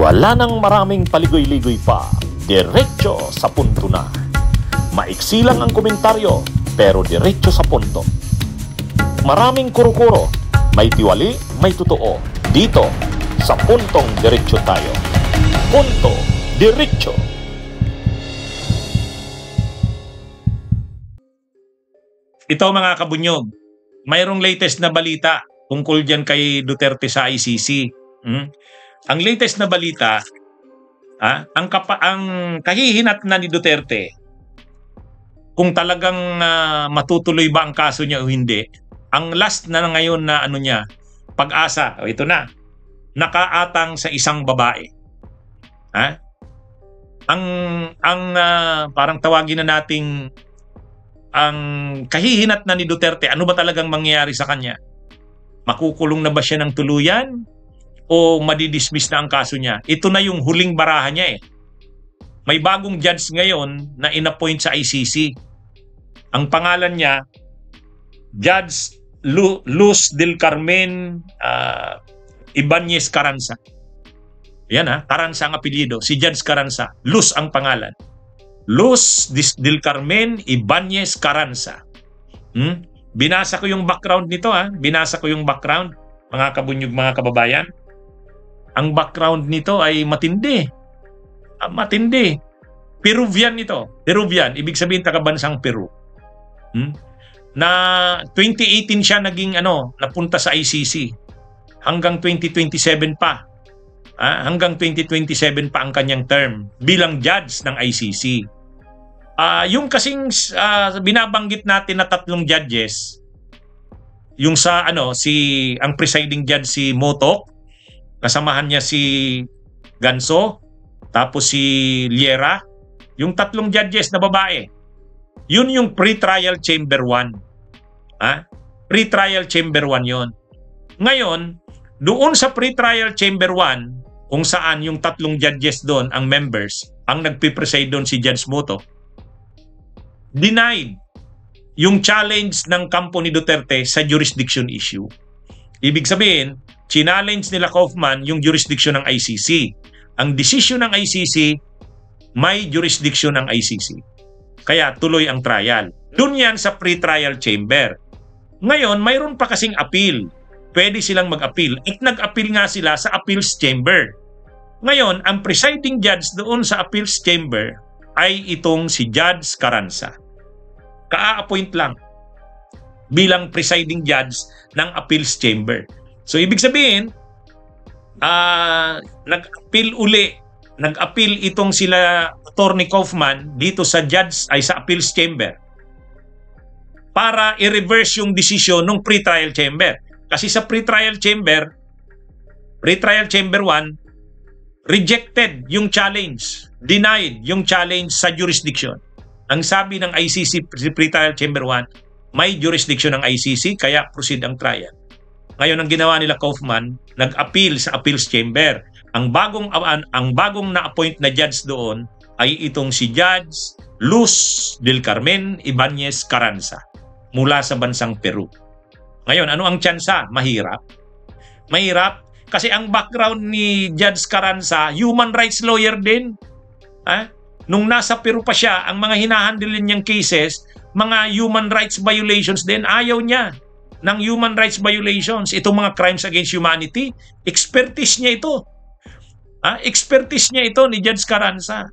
Wala nang maraming paligoy-ligoy pa, diretso sa punto na. Maiksi lang ang komentaryo, pero diretso sa punto. Maraming kuro-kuro, may tiwali, may totoo. Dito, sa Puntong Diretso tayo. Punto Diretso. Ito mga kabunyog, mayroong latest na balita tungkol dyan kay Duterte sa ICC. Ang latest na balita, ang kahihinat na ni Duterte, kung talagang matutuloy ba ang kaso niya o hindi, ang last na ngayon na pag-asa, ito na, nakaatang sa isang babae. Parang tawagin na nating ang kahihinat na ni Duterte, ano ba talagang mangyayari sa kanya? Makukulong na ba siya ng tuluyan? O madidismiss na ang kaso niya? Ito na yung huling barahan niya . May bagong judge ngayon na inappoint sa ICC. Ang pangalan niya, Judge Luz del Carmen Ibanez Carranza. Yan Carranza ang apelyido. Si Judge Carranza. Luz ang pangalan. Luz del Carmen Ibanez Carranza. Binasa ko yung background nito Binasa ko yung background, mga kabunyog, mga kababayan. Ang background nito ay matindi. Matindi. Peruvian ito. Peruvian. Ibig sabihin taga-bansang Peru. Na 2018 siya naging napunta sa ICC. Hanggang 2027 pa. Hanggang 2027 pa ang kanyang term bilang judge ng ICC. Yung kasing binabanggit natin na tatlong judges, yung ang presiding judge si Motok, kasamahan niya si Ganso, tapos si Liera, yung tatlong judges na babae. Yun yung pre-trial chamber 1. Pre-trial chamber 1 yun. Ngayon, doon sa pre-trial chamber 1, kung saan yung tatlong judges doon, ang members, ang nagpipreside doon si Judge Moto, denied yung challenge ng kampo ni Duterte sa jurisdiction issue. Ibig sabihin, challenge nila Kaufman yung jurisdiction ng ICC. Ang desisyon ng ICC, may jurisdiction ng ICC. Kaya tuloy ang trial. Doon yan sa pre-trial chamber. Ngayon, mayroon pa kasing appeal. Pwede silang mag-appeal. At nag-appeal nga sila sa appeals chamber. Ngayon, ang presiding judge doon sa appeals chamber ay itong si Judge Carranza. Ka-appoint lang bilang presiding judge ng appeals chamber. So, ibig sabihin, nag-appeal uli. Nag-appeal itong sila Attorney Kaufman dito sa appeals chamber para i-reverse yung desisyon ng pre-trial chamber. Kasi sa pre-trial chamber 1, rejected yung challenge, denied yung challenge sa jurisdiction. Ang sabi ng ICC pre-trial chamber 1, may jurisdiction ng ICC kaya proceed ang trial. Ngayon ang ginawa nila Kaufman, nag-appeal sa appeals chamber. Ang bagong na-appoint na judge doon ay itong si Judge Luz del Carmen Ibanez Carranza mula sa bansang Peru. Ngayon, ano ang tsansa? Mahirap. Mahirap kasi ang background ni Judge Carranza, human rights lawyer din. Nung nasa Peru pa siya, ang mga hinahandle niyang cases, mga human rights violations din, ayaw niya ng human rights violations. Itong mga crimes against humanity, expertise niya ito. Expertise niya ito ni Judge Carranza.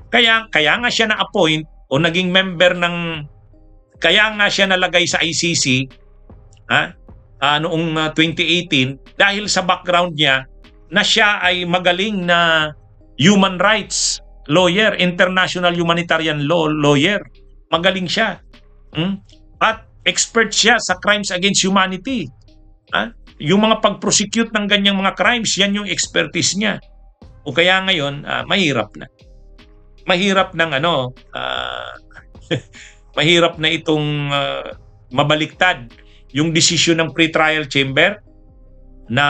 Kaya nga siya na-appoint o naging member ng, kaya nga siya nalagay sa ICC noong 2018 dahil sa background niya na siya ay magaling na human rights lawyer, international humanitarian law lawyer. Magaling siya. At expert siya sa crimes against humanity. Yung mga pag-prosecute ng ganyang mga crimes, yan yung expertise niya. O kaya ngayon, mahirap na. Mahirap ng mahirap na itong mabaliktad yung desisyon ng pre-trial chamber na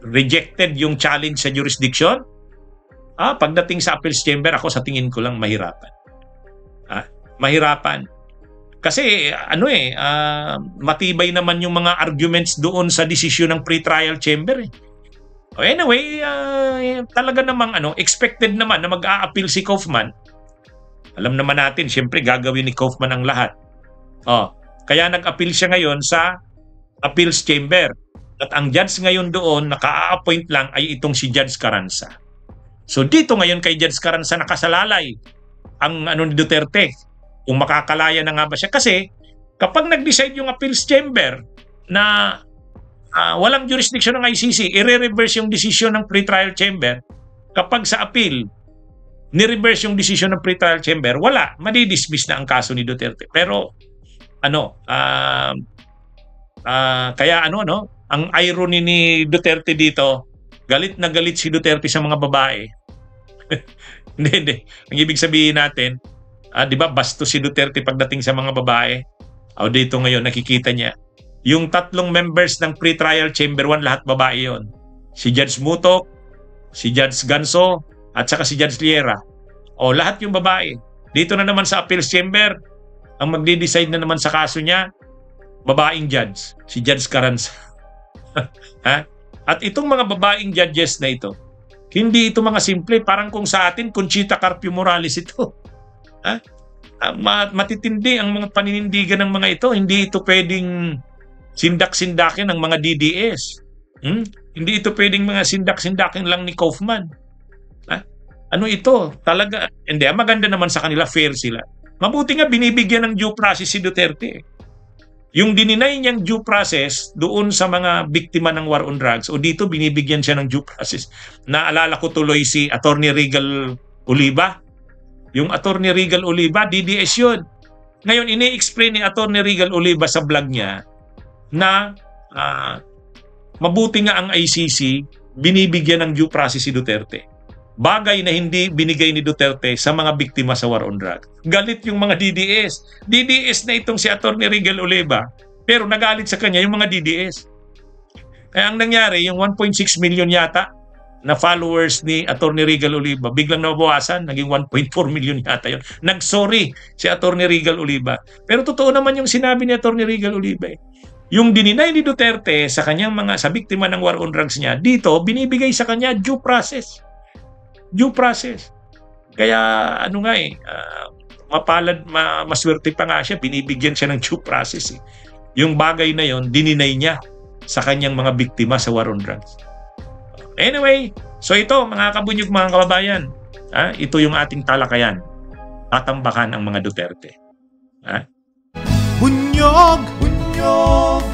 rejected yung challenge sa jurisdiction. Pagdating sa appeals chamber, ako sa tingin ko lang mahirapan. Mahirapan. Kasi matibay naman yung mga arguments doon sa desisyon ng pre-trial chamber. Anyway, talaga namang expected naman na mag-a-appeal si Kaufman. Alam naman natin, siyempre gagawin ni Kaufman ang lahat. Kaya nag-appeal siya ngayon sa appeals chamber. At ang judge ngayon doon, naka-appoint lang ay itong si Judge Carranza. So dito ngayon kay Judge Carranza nakasalalay ang ni Duterte. Kung makakalaya na nga ba siya. Kasi kapag nag-decide yung appeals chamber na walang jurisdiction ng ICC, i-reverse yung decision ng pretrial chamber. Kapag sa appeal, ni-reverse yung decision ng pretrial chamber, wala, madidismiss na ang kaso ni Duterte. Pero, kaya ang irony ni Duterte dito, galit na galit si Duterte sa mga babae. Hindi. Ang ibig sabihin natin, di ba, basto si Duterte pagdating sa mga babae. Dito ngayon, nakikita niya. Yung 3 members ng pre-trial chamber 1, lahat babae yon. Si Judge Mutok, si Judge Ganso, at saka si Judge Liera. Lahat yung babae. Dito na naman sa appeals chamber, ang magde-decide na naman sa kaso niya, babaeng judge, si Judge Carranza. At itong mga babaeng judges na ito, hindi ito mga simple. Parang kung sa atin, Conchita Carpio Morales ito. Matitindi ang mga paninindigan ng mga ito. Hindi ito pwedeng sindak-sindakin ng mga DDS. Hindi ito pwedeng mga sindak-sindakin lang ni Kaufman. Ano ito? Talaga, hindi. Maganda naman sa kanila, fair sila. Mabuti nga binibigyan ng due process si Duterte. Yung dininay niyang due process doon sa mga biktima ng war on drugs, dito binibigyan siya ng due process. Naalala ko tuloy si Attorney Regal Oliva. Yung Attorney Regal Oliva, DDS yun. Ngayon, ini-explain ni Attorney Regal Oliva sa vlog niya na mabuti nga ang ICC binibigyan ng due process si Duterte. Bagay na hindi binigay ni Duterte sa mga biktima sa war on drugs. Galit yung mga DDS. DDS na itong si Attorney Regal Oliva, pero nagalit sa kanya yung mga DDS. Kaya ang nangyari, yung 1.6 million yata na followers ni Attorney Regal Oliva, biglang nabawasan, naging 1.4 million yata yun. Nag-sorry si Attorney Regal Oliva. Pero totoo naman yung sinabi ni Attorney Regal Oliva. Yung dininay ni Duterte sa kanyang sa biktima ng war on drugs niya, dito binibigay sa kanya due process. Due process. Kaya mapalad, maswerte pa nga siya, binibigyan siya ng due process. Yung bagay na yon, dininay niya sa kanyang mga biktima sa war on drugs. Anyway, so ito mga kabunyog, mga kababayan, ito yung ating talakayan. Tatambakan ang mga Duterte. Bunyog,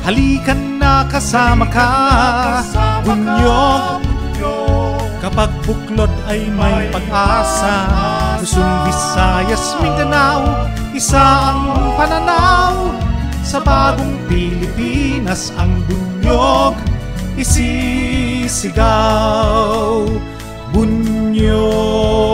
halikan na kasama ka. Bunyog, kapag buklod ay may pag-asa. Luzon, Visayas, Mindanao, isa ang pananaw. Sa bagong Pilipinas ang bunyog isisigaw. Bunyog.